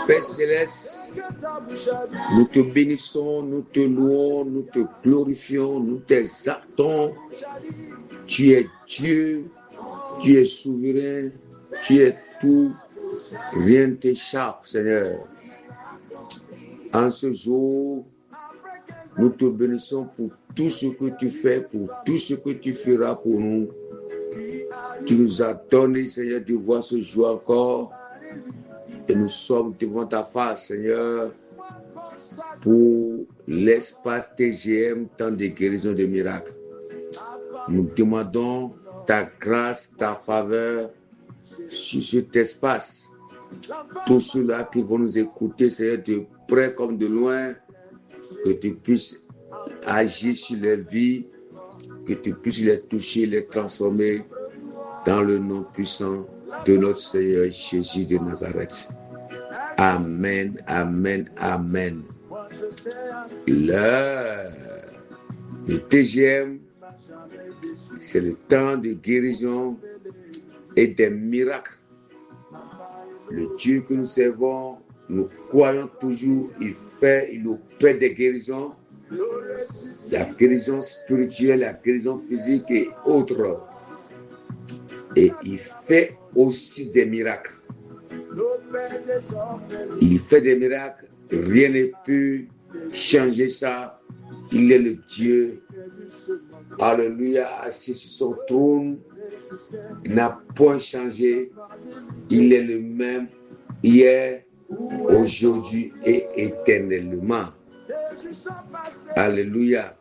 Père Céleste, nous te bénissons, nous te louons, nous te glorifions, nous t'exaltons. Tu es Dieu, tu es souverain, tu es tout, rien ne t'échappe, Seigneur. En ce jour, nous te bénissons pour tout ce que tu fais, pour tout ce que tu feras pour nous. Tu nous as donné, Seigneur, de voir ce jour encore. Et nous sommes devant ta face, Seigneur, pour l'espace TGM, temps de guérison de miracles. Nous demandons ta grâce, ta faveur sur cet espace. Tous ceux-là qui vont nous écouter, Seigneur, de près comme de loin, que tu puisses agir sur leur vie, que tu puisses les toucher, les transformer dans le nom puissant de notre Seigneur Jésus de Nazareth. Amen, amen, amen. Le TGM, c'est le temps de guérison et des miracles. Le Dieu que nous servons, nous croyons toujours, il nous fait des guérisons, la guérison spirituelle, la guérison physique et autres. Et il fait aussi des miracles. Il fait des miracles, rien ne peut changer ça. Il est le Dieu, alléluia, assis sur son trône. Il n'a point changé. Il est le même hier, aujourd'hui et éternellement. Alléluia.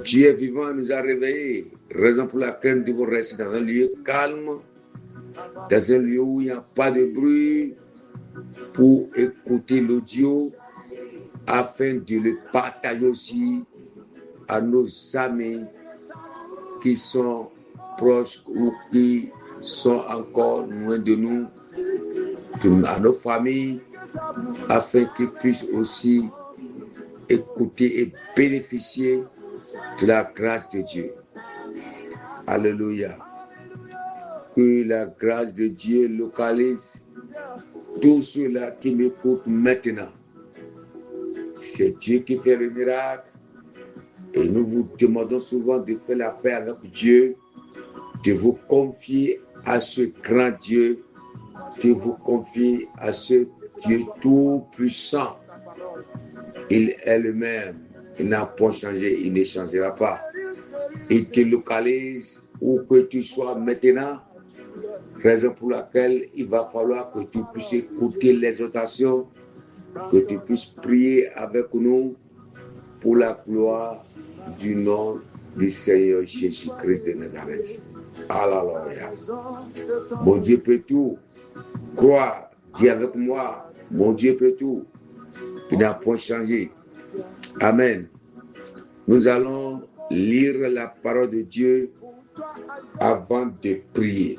Dieu vivant nous a réveillés, raison pour laquelle nous devons rester dans un lieu calme, dans un lieu où il n'y a pas de bruit, pour écouter l'audio, afin de le partager aussi à nos amis qui sont proches ou qui sont encore loin de nous, à nos familles, afin qu'ils puissent aussi écouter et bénéficier de la grâce de Dieu. Alléluia. Que la grâce de Dieu localise tous ceux-là qui m'écoutent maintenant. C'est Dieu qui fait le miracle. Et nous vous demandons souvent de faire la paix avec Dieu, de vous confier à ce grand Dieu, de vous confier à ce Dieu tout-puissant. Il est le même. Il n'a pas changé, il ne changera pas. Il te localise où que tu sois maintenant, raison pour laquelle il va falloir que tu puisses écouter l'exhortation, que tu puisses prier avec nous pour la gloire du nom du Seigneur Jésus-Christ de Nazareth. Alléluia. Mon Dieu peut tout. Crois, dis avec moi, mon Dieu peut tout. Il n'a pas changé. Amen. Nous allons lire la parole de Dieu avant de prier.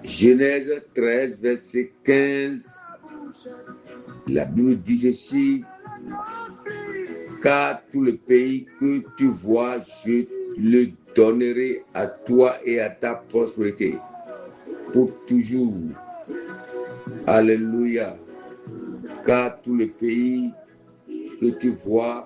Genèse 13, verset 15. La Bible dit ceci: car tout le pays que tu vois, je le donnerai à toi et à ta postérité pour toujours. Alléluia. Car tout le pays que tu vois,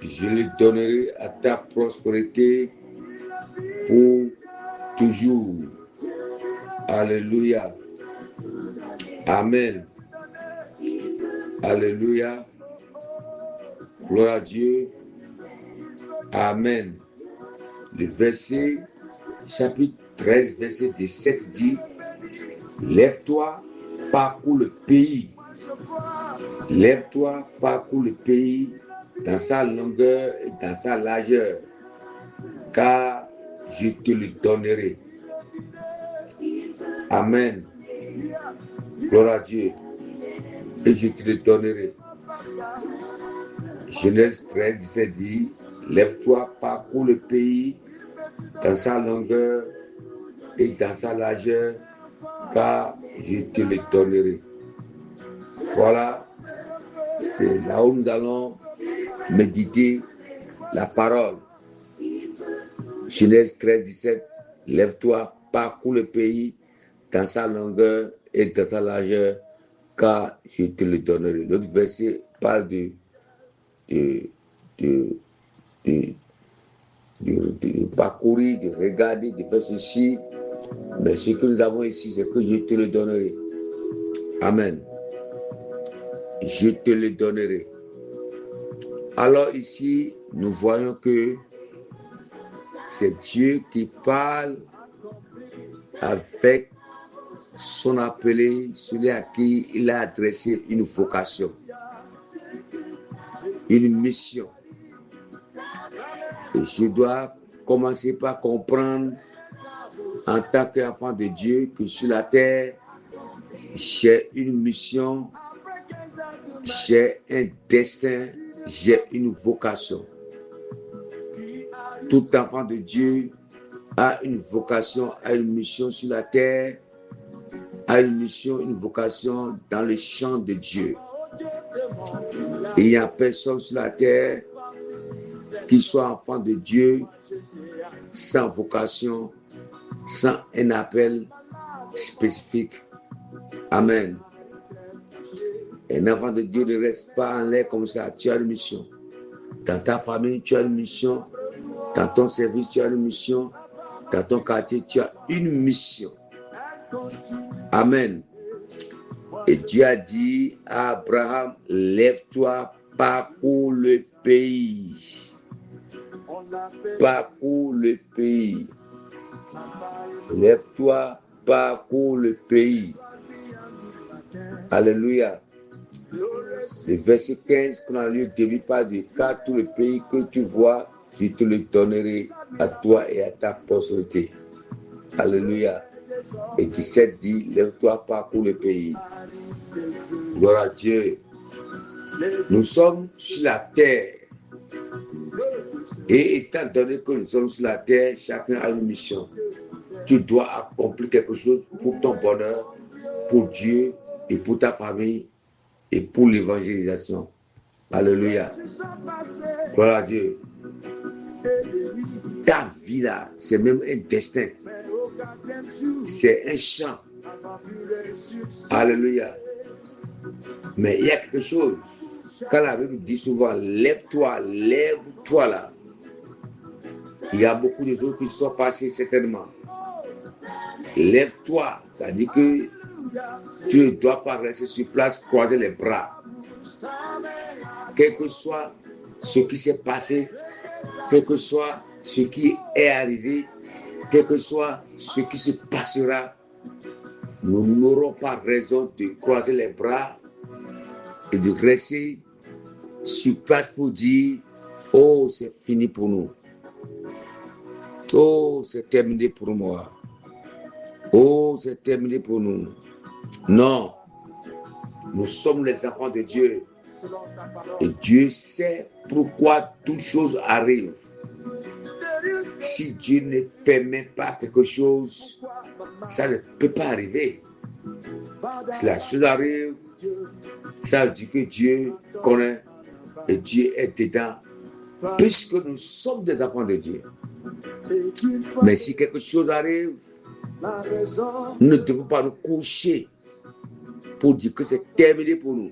je le donnerai à ta prospérité pour toujours. Alléluia. Amen. Alléluia. Gloire à Dieu. Amen. Le verset, chapitre 13, verset 17 dit: lève-toi, parcours le pays. Lève-toi, parcours le pays dans sa longueur et dans sa largeur, car je te le donnerai. Amen. Gloire à Dieu. Et je te le donnerai. Genèse 13, 17 dit: lève-toi, parcours le pays dans sa longueur et dans sa largeur, car je te le donnerai. Voilà, c'est là où nous allons méditer la parole. Genèse 13, 17. Lève-toi, parcours le pays dans sa longueur et dans sa largeur, car je te le donnerai. L'autre verset parle de parcourir, de regarder, de faire ceci. Mais ce que nous avons ici, c'est que je te le donnerai. Amen. Je te le donnerai. Alors ici, nous voyons que c'est Dieu qui parle avec son appelé, celui à qui il a adressé une vocation, une mission. Et je dois commencer par comprendre en tant qu'enfant de Dieu que sur la terre, j'ai une mission, j'ai un destin, j'ai une vocation. Tout enfant de Dieu a une vocation, a une mission sur la terre, a une mission, une vocation dans le champ de Dieu. Il n'y a personne sur la terre qui soit enfant de Dieu sans vocation, sans un appel spécifique. Amen. Un enfant de Dieu ne reste pas en l'air comme ça. Tu as une mission. Dans ta famille, tu as une mission. Dans ton service, tu as une mission. Dans ton quartier, tu as une mission. Amen. Et Dieu a dit à Abraham, lève-toi, parcours le pays. Parcours le pays. Lève-toi, parcours le pays. Alléluia. Le verset 15 qu'on a lu au début parle de car tout le pays que tu vois, je te le donnerai à toi et à ta postérité. Alléluia. Et 17 dit, lève-toi, parcours le pays. Gloire à Dieu. Nous sommes sur la terre. Et étant donné que nous sommes sur la terre, chacun a une mission. Tu dois accomplir quelque chose pour ton bonheur, pour Dieu et pour ta famille et pour l'évangélisation. Alléluia. Gloire à Dieu. Ta vie là, c'est même un destin. C'est un champ. Alléluia. Mais il y a quelque chose. Quand la Bible dit souvent, lève-toi, lève-toi là. Il y a beaucoup de choses qui sont passées certainement. Lève-toi, ça dit que tu ne dois pas rester sur place, croiser les bras. Quel que soit ce qui s'est passé, quel que soit ce qui est arrivé, quel que soit ce qui se passera, nous n'aurons pas raison de croiser les bras et de rester sur place pour dire « Oh, c'est fini pour nous. Oh, c'est terminé pour moi. Oh, c'est terminé pour nous. » Non, nous sommes les enfants de Dieu. Et Dieu sait pourquoi toutes choses arrivent. Si Dieu ne permet pas quelque chose, ça ne peut pas arriver. Si la chose arrive, ça veut dire que Dieu connaît et Dieu est dedans, puisque nous sommes des enfants de Dieu. Mais si quelque chose arrive, nous ne devons pas nous coucher pour dire que c'est terminé pour nous.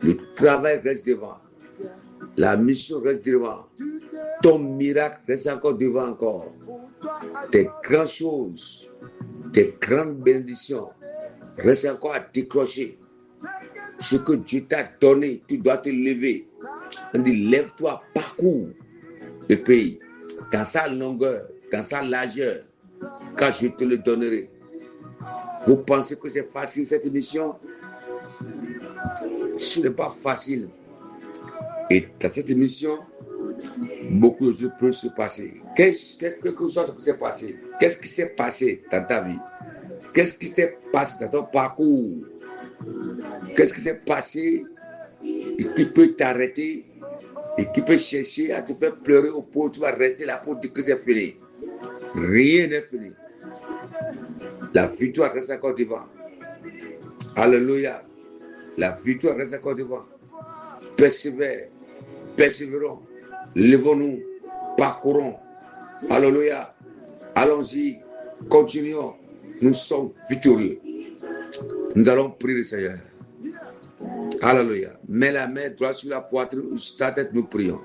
Le travail reste devant. La mission reste devant. Ton miracle reste encore devant encore. Tes grandes choses, tes grandes bénédictions restent encore à décrocher. Ce que Dieu t'a donné, tu dois te lever. On dit, lève-toi, parcours le pays, dans sa longueur, dans sa largeur, car je te le donnerai. Vous pensez que c'est facile cette mission? Ce n'est pas facile. Et dans cette mission, beaucoup de choses peuvent se passer. Quelque chose qui s'est passé. Qu'est-ce qui s'est passé dans ta vie? Qu'est-ce qui s'est passé dans ton parcours? Qu'est-ce qui s'est passé et qui peut t'arrêter et qui peut chercher à te faire pleurer au point où tu vas rester là pour dire que c'est fini? Rien n'est fini. La victoire reste encore devant. Alléluia. La victoire reste encore devant. Persévérons. Levons-nous. Parcourons. Alléluia. Allons-y. Continuons. Nous sommes victorieux. Nous allons prier le Seigneur. Alléluia. Mets la main droite sur la poitrine ou sur ta tête, nous prions.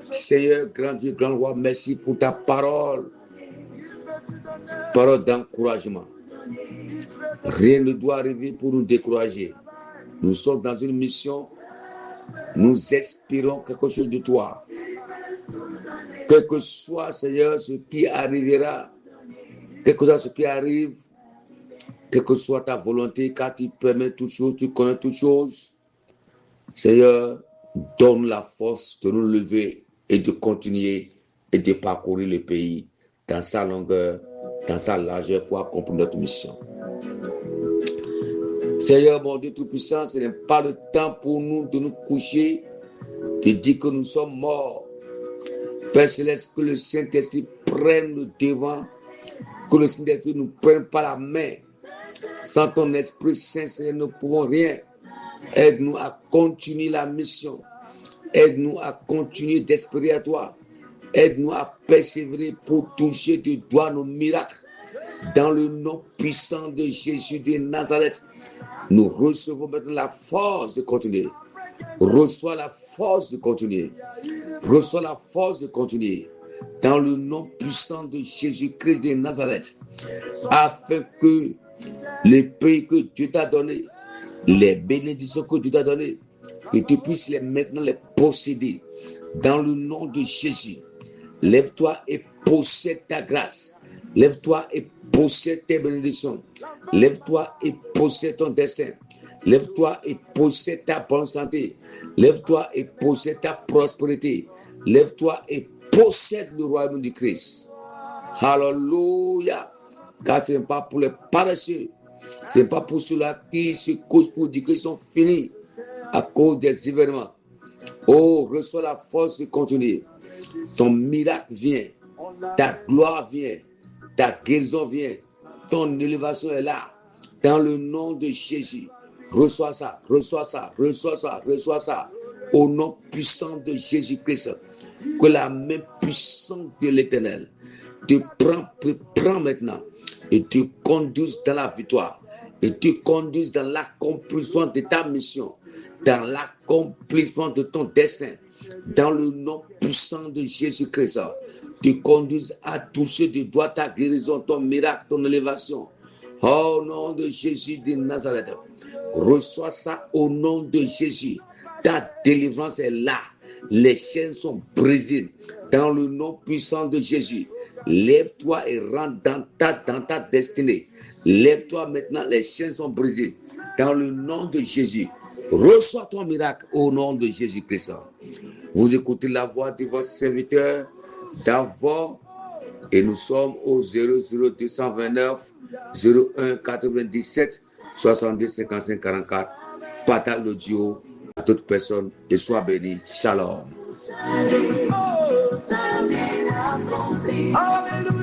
Seigneur, grand Dieu, grand roi, merci pour ta parole. Parole d'encouragement. Rien ne doit arriver pour nous décourager. Nous sommes dans une mission. Nous espérons quelque chose de toi. Quel que soit, Seigneur, ce qui arrivera, quel que soit ce qui arrive, quelle que soit ta volonté, car tu permets toutes choses, tu connais toutes choses. Seigneur, donne la force de nous lever et de continuer et de parcourir le pays dans sa longueur, dans sa largeur pour accomplir notre mission. Seigneur, mon Dieu Tout-Puissant, ce n'est pas le temps pour nous de nous coucher, de dire que nous sommes morts. Père Céleste, que le Saint-Esprit prenne le devant, que le Saint-Esprit ne nous prenne pas la main. Sans ton Esprit Saint, Seigneur, nous ne pouvons rien. Aide-nous à continuer la mission. Aide-nous à continuer d'espérer à toi. Aide-nous à persévérer pour toucher de doigt nos miracles. Dans le nom puissant de Jésus de Nazareth, nous recevons maintenant la force de continuer. Reçois la force de continuer. Reçois la force de continuer. Dans le nom puissant de Jésus-Christ de Nazareth, afin que les pays que Dieu t'a donné, les bénédictions que Dieu t'a données, que tu puisses maintenant les posséder. Dans le nom de Jésus, lève-toi et possède ta grâce. Lève-toi et possède tes bénédictions. Lève-toi et possède ton destin. Lève-toi et possède ta bonne santé. Lève-toi et possède ta prospérité. Lève-toi et possède le royaume du Christ. Alléluia. Car ce n'est pas pour les paresseux. Ce n'est pas pour ceux-là qui se causent pour dire qu'ils sont finis à cause des événements. Oh, reçois la force de continuer. Ton miracle vient. Ta gloire vient. Ta guérison vient. Ton élévation est là. Dans le nom de Jésus. Reçois ça, reçois ça, reçois ça, reçois ça. Au nom puissant de Jésus-Christ. Que la main puissante de l'Éternel te prend maintenant et te conduise dans la victoire. Et te conduise dans l'accomplissement de ta mission. Dans l'accomplissement de ton destin. Dans le nom puissant de Jésus-Christ. Te conduise à toucher de doigt ta guérison, ton miracle, ton élévation. Au nom de Jésus de Nazareth. Reçois ça au nom de Jésus. Ta délivrance est là. Les chaînes sont brisées. Dans le nom puissant de Jésus. Lève-toi et rentre dans ta destinée. Lève-toi maintenant, les chaînes sont brisées. Dans le nom de Jésus. Reçois ton miracle au nom de Jésus-Christ. Vous écoutez la voix de votre serviteur d'avant et nous sommes au 00229 01 97 62 55 44. Partage l'audio à toute personne et sois béni. Shalom. Alléluia.